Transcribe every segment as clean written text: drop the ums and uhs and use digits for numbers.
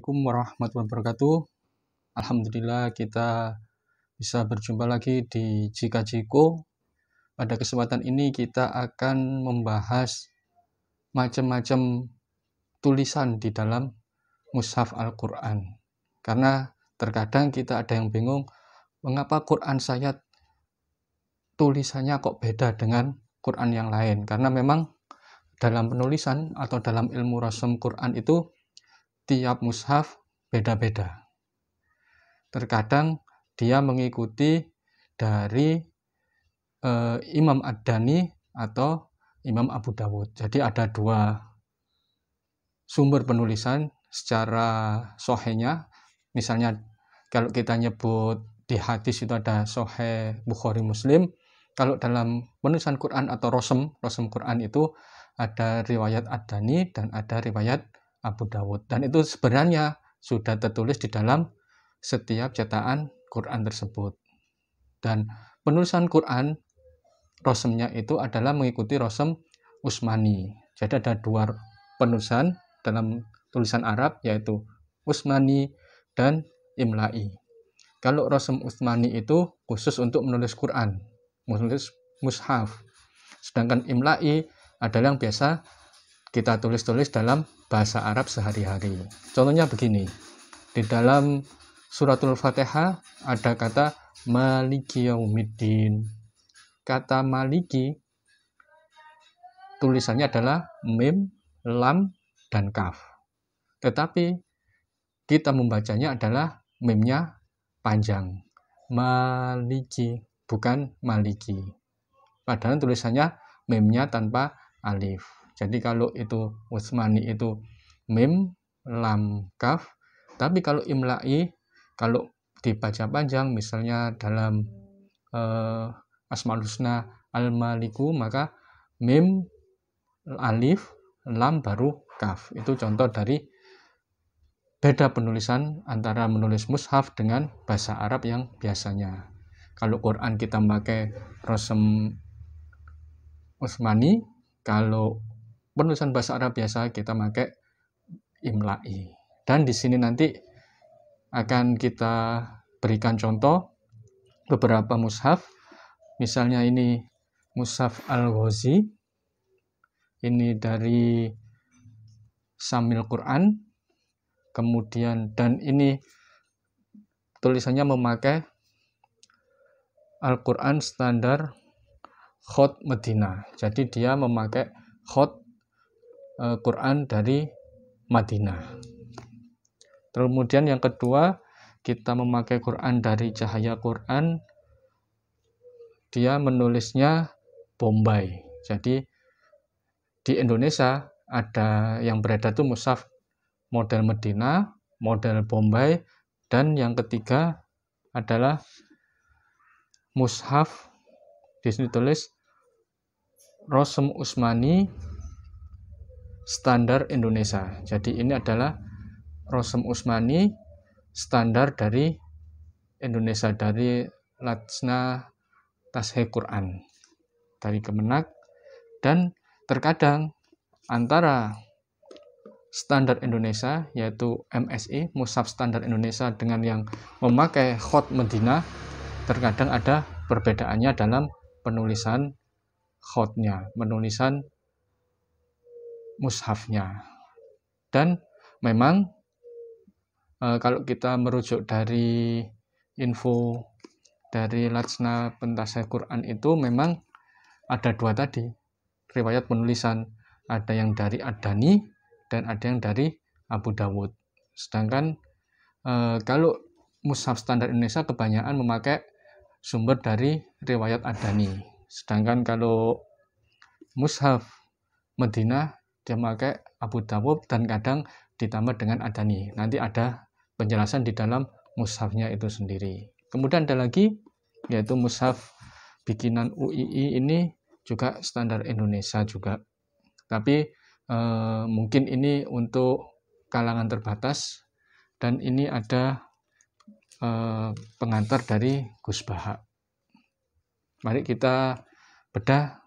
Assalamualaikum warahmatullahi wabarakatuh. Alhamdulillah kita bisa berjumpa lagi di Jika Jiko. Pada kesempatan ini kita akan membahas macam-macam tulisan di dalam mushaf Al-Quran. Karena terkadang kita ada yang bingung, mengapa Quran saya tulisannya kok beda dengan Quran yang lain. Karena memang dalam penulisan atau dalam ilmu rasam Quran itu tiap mushaf beda-beda. Terkadang dia mengikuti dari Imam Ad-Dani atau Imam Abu Dawud. Jadi ada dua sumber penulisan secara sahihnya. Misalnya kalau kita nyebut di hadis itu ada Sahih Bukhari Muslim. Kalau dalam penulisan Quran atau rasam Quran itu ada riwayat Ad-Dani dan ada riwayat Abu Dawud, dan itu sebenarnya sudah tertulis di dalam setiap cetakan Quran tersebut. Dan penulisan Quran rasamnya itu adalah mengikuti rasam Utsmani. Jadi ada dua penulisan dalam tulisan Arab, yaitu Utsmani dan Imla'i. Kalau rasam Utsmani itu khusus untuk menulis Quran, menulis mushaf. Sedangkan Imla'i adalah yang biasa kita tulis-tulis dalam bahasa Arab sehari-hari. Contohnya begini, di dalam suratul Fatihah ada kata Maliki Yaumiddin. Kata Maliki tulisannya adalah Mim, Lam, dan Kaf. Tetapi kita membacanya adalah Mimnya panjang. Maliki, bukan Maliki. Padahal tulisannya Mimnya tanpa alif. Jadi kalau itu Utsmani itu Mim, Lam, Kaf. Tapi kalau Imla'i, kalau dibaca panjang, misalnya dalam Asmaul Husna Al-Maliku, maka Mim, Alif, Lam, baru Kaf. Itu contoh dari beda penulisan antara menulis mushaf dengan bahasa Arab yang biasanya. Kalau Quran kita pakai rasam Utsmani, kalau penulisan bahasa Arab biasa kita pakai Imla'i. Dan di sini nanti akan kita berikan contoh beberapa mushaf. Misalnya ini mushaf Al-Ghazi. Ini dari Syamil Quran. Kemudian dan ini tulisannya memakai Al-Quran standar Khot Madinah. Jadi dia memakai Khot Quran dari Madinah. Kemudian yang kedua, kita memakai Quran dari Cahaya Quran. Dia menulisnya Bombay. Jadi di Indonesia ada yang beredar itu mushaf model Medina, model Bombay, dan yang ketiga adalah mushaf di sini tulis Rasam Utsmani standar Indonesia. Jadi ini adalah Rasam Utsmani standar dari Indonesia, dari Lajnah Tasheh Quran, dari Kemenak. Dan terkadang antara standar Indonesia yaitu MSI, mushaf standar Indonesia, dengan yang memakai Khot Medina, terkadang ada perbedaannya dalam penulisan khotnya, penulisan mushafnya. Dan memang kalau kita merujuk dari info dari Lajnah Pentasheh Quran itu memang ada dua tadi riwayat penulisan, ada yang dari Ad-Dani dan ada yang dari Abu Dawud. Sedangkan kalau mushaf standar Indonesia kebanyakan memakai sumber dari riwayat Ad-Dani. Sedangkan kalau mushaf Madinah dia memakai Abu Dawud dan kadang ditambah dengan Ad-Dani. Nanti ada penjelasan di dalam mushafnya itu sendiri. Kemudian ada lagi yaitu mushaf bikinan UII, ini juga standar Indonesia juga. Tapi mungkin ini untuk kalangan terbatas, dan ini ada pengantar dari Gus Baha. Mari kita bedah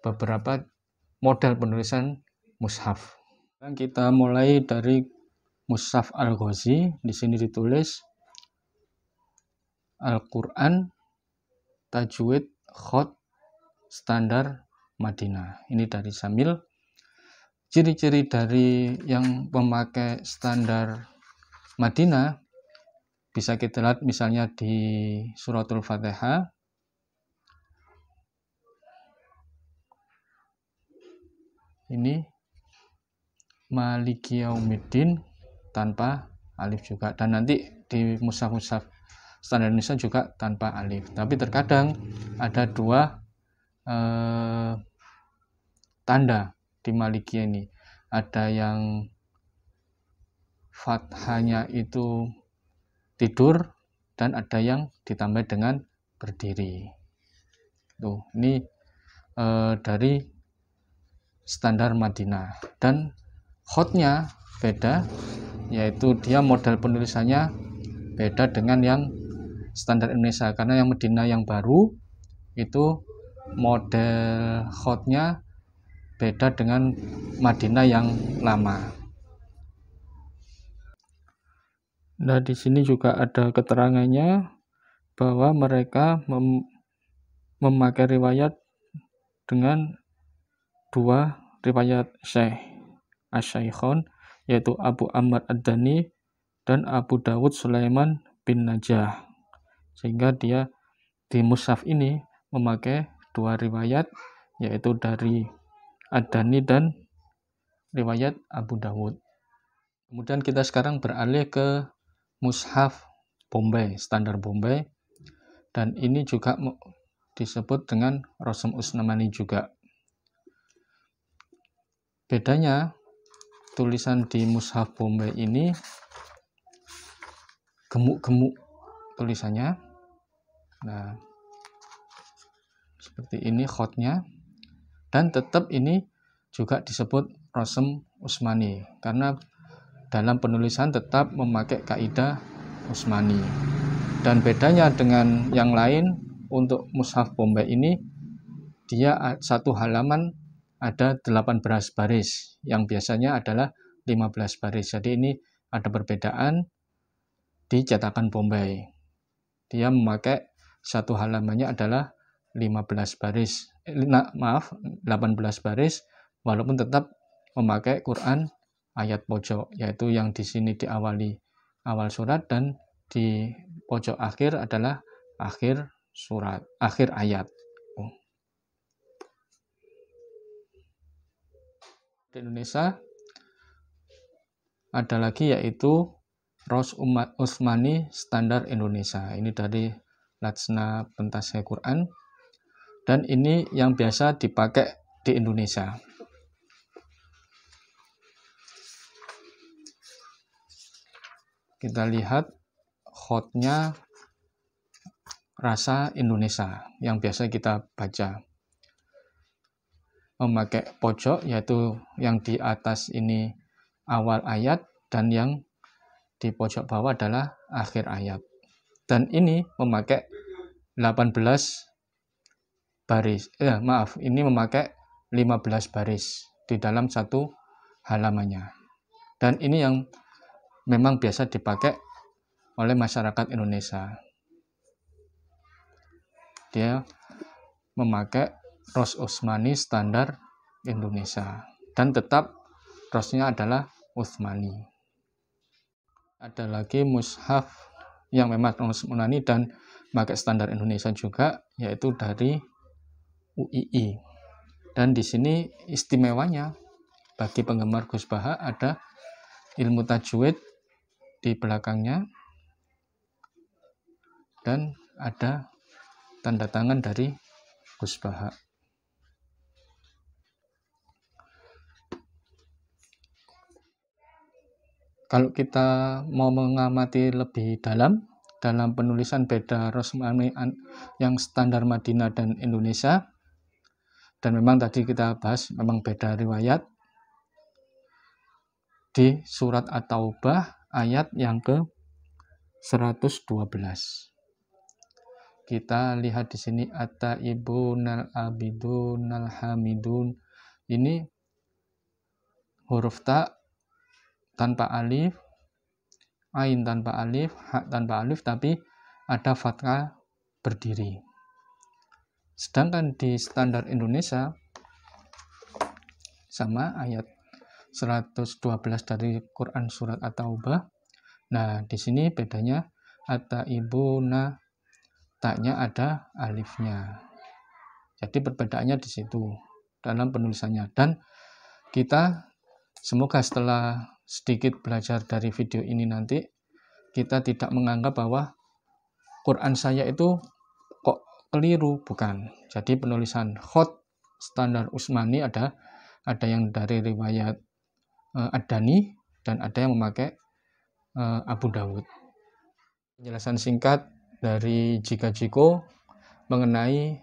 beberapa model penulisan mushaf. Dan kita mulai dari Mushaf Al-Ghazi. Di sini ditulis Al-Quran Tajwid Khot Standar Madinah. Ini dari Syamil. Ciri-ciri dari yang memakai standar Madinah bisa kita lihat misalnya di Suratul Fatihah. Ini Maliki Yaumiddin tanpa alif juga, dan nanti di mushaf-mushaf standar Indonesia juga tanpa alif. Tapi terkadang ada dua tanda di Maliki ini. Ada yang fathahnya itu tidur dan ada yang ditambah dengan berdiri. Tuh, ini dari standar Madinah. Dan khotnya beda, yaitu dia model penulisannya beda dengan yang standar Indonesia, karena yang Madinah yang baru itu model khotnya beda dengan Madinah yang lama. Nah, di sini juga ada keterangannya bahwa mereka memakai riwayat dengan dua riwayat Syekh Asy-Syaikhain, yaitu Abu Amr Ad-Dani dan Abu Dawud Sulaiman bin Najah, sehingga dia di mushaf ini memakai dua riwayat, yaitu dari Ad-Dani dan riwayat Abu Dawud. Kemudian kita sekarang beralih ke mushaf Bombay, standar Bombay, dan ini juga disebut dengan Rasm Usmani juga. Bedanya tulisan di mushaf Bombay ini gemuk-gemuk tulisannya. Nah, seperti ini khotnya, dan tetap ini juga disebut Rasm Usmani karena dalam penulisan tetap memakai kaidah Usmani. Dan bedanya dengan yang lain, untuk mushaf Bombay ini dia satu halaman ada 18 baris, yang biasanya adalah 15 baris. Jadi ini ada perbedaan di cetakan Bombay. Dia memakai satu halamannya adalah 15 baris. 18 baris, walaupun tetap memakai Quran ayat pojok, yaitu yang di sini diawali awal surat dan di pojok akhir adalah akhir surat, akhir ayat. Di Indonesia ada lagi yaitu Rasm Usmani Standar Indonesia. Ini dari Lajna Pentasih Quran, dan ini yang biasa dipakai di Indonesia. Kita lihat khotnya rasa Indonesia yang biasa kita baca. Memakai pojok, yaitu yang di atas ini awal ayat dan yang di pojok bawah adalah akhir ayat. Dan ini memakai 18 baris. Ini memakai 15 baris di dalam satu halamannya. Dan ini yang memang biasa dipakai oleh masyarakat Indonesia. Dia memakai Rasm Usmani Standar Indonesia dan tetap rosnya adalah Utsmani. Ada lagi mushaf yang memang Utsmani dan pakai standar Indonesia juga, yaitu dari UII. Dan di sini istimewanya bagi penggemar Gus Baha ada ilmu tajwid di belakangnya dan ada tanda tangan dari Gus Baha. Kalau kita mau mengamati lebih dalam penulisan beda Rasm yang standar Madinah dan Indonesia, dan memang tadi kita bahas memang beda riwayat, di surat At-Taubah ayat yang ke 112. Kita lihat di sini at-taibunal abidunal hamidun. Ini huruf ta tanpa alif ain tanpa alif, ha tanpa alif, tapi ada fathah berdiri. Sedangkan di standar Indonesia sama ayat 112 dari Quran surat At-Taubah. Nah, di sini bedanya at-taibuna, taknya ada alifnya. Jadi perbedaannya di situ dalam penulisannya. Dan kita semoga setelah sedikit belajar dari video ini nanti, kita tidak menganggap bahwa Quran saya itu kok keliru, bukan. Jadi penulisan khot standar Utsmani ada yang dari riwayat Ad-Dani dan ada yang memakai Abu Dawud. Penjelasan singkat dari Jika Jiko mengenai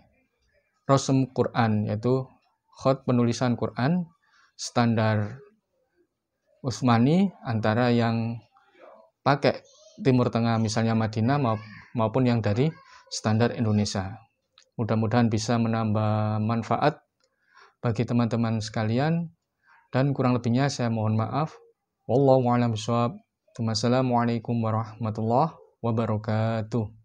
Rosem Quran, yaitu khot penulisan Quran standar Utsmani antara yang pakai Timur Tengah misalnya Madinah maupun yang dari standar Indonesia. Mudah-mudahan bisa menambah manfaat bagi teman-teman sekalian, dan kurang lebihnya saya mohon maaf. Wallahu a'lam bishawab. Wassalamualaikum warahmatullahi wabarakatuh.